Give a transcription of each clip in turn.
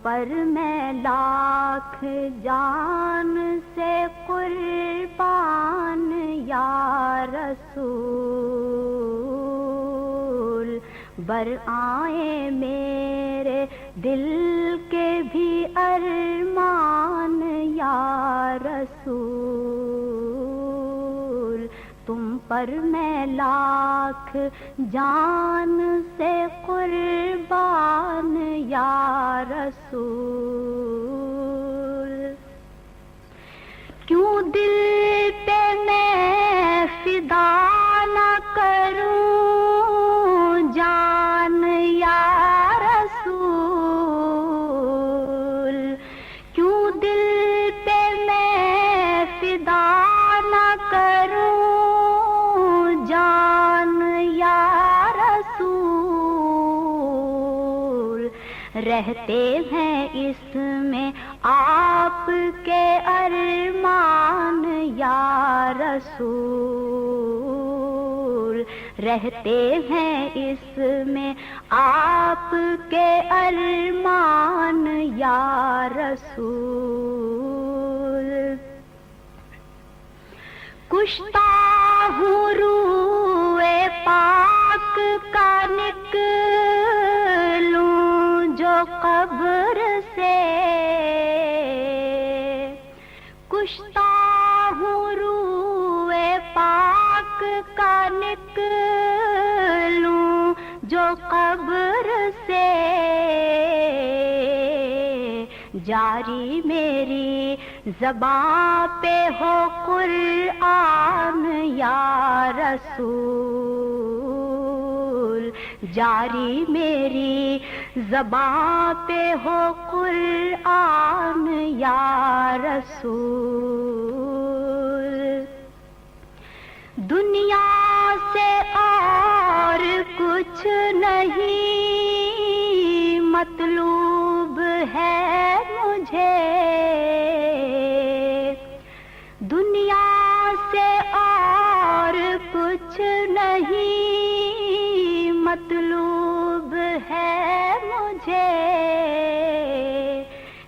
پر میں لاکھ جان سے قربان یا رسول، بر آئے میرے دل کے بھی ارمان یا رسول، تم پر میں لاکھ جان سے قربان یا رسول، کیوں دل پہ میں فدا نہ کروں جان یا رسول، کیوں دل پہ میں فدا نہ کروں جان یا رسول، رہتے ہیں اس میں آپ کے ارمان یا رسول، رہتے ہیں اس میں آپ کے ارمان یا رسول، کشتا ہوں روئے پاک کا نکلوں جو قبر سے، کشتا ہوں روئے پاک کا نکلوں جو قبر سے، جاری میری زباں پہ ہو قرآن یا رسول، جاری میری زباں پہ ہو قرآن یا رسول، دنیا سے اور کچھ نہیں مطلوب ہے مجھے، دنیا سے اور کچھ نہیں مطلوب ہے مجھے،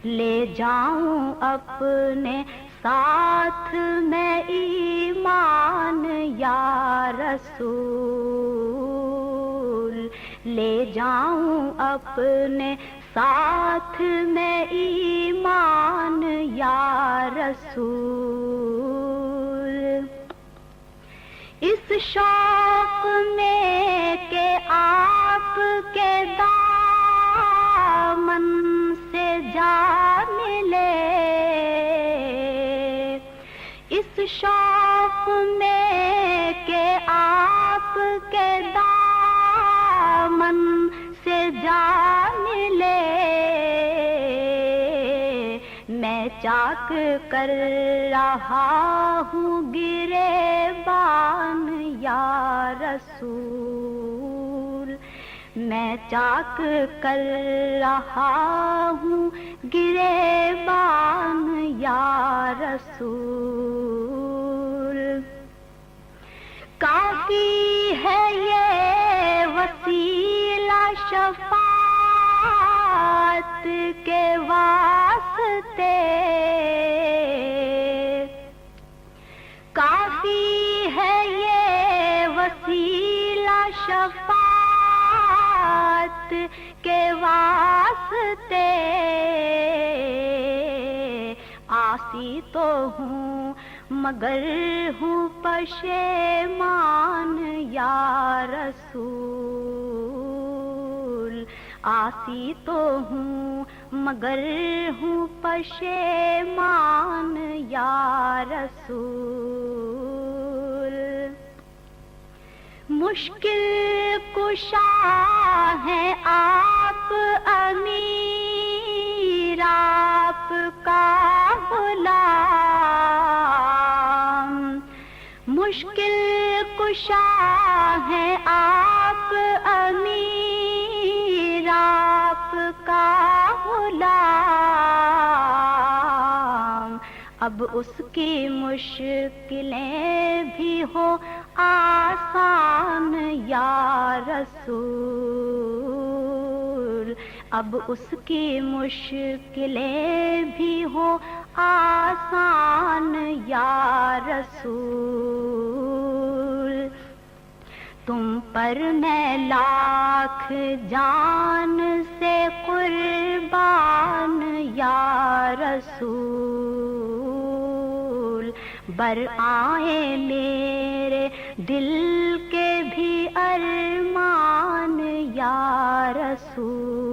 لے جاؤں اپنے ساتھ میں ایمان یا رسول، لے جاؤں اپنے ساتھ میں ایمان یا رسول، اس شوق میں کہ آپ کے دامن سے جا ملے، اس شوق میں کہ آپ کے دامن سے جا ملے، میں چاک کر رہا ہوں گریبان یا رسول، میں چاک کر رہا ہوں گریبان یا رسول، کافی ہے یہ وسیلہ شفاعت کے واسطے، کافی ہے یہ وسیلہ شفاعت کے واسطے، عاصی تو ہوں مگر ہوں پشیمان یا رسول، عاصی تو ہوں مگر ہوں پشیمان یا رسول، مشکل کشا ہیں آپ امیر آپ کا غلام، مشکل کشا ہیں آپ امیر آپ کا غلام، اب اس کی مشکلیں بھی ہو آسان یا رسول، اب اس کی مشکلیں بھی ہو آسان یا رسول، تم پر میں لاکھ جان سے قربان یا رسول، بر آئے میرے دل کے بھی ارمان یا رسول۔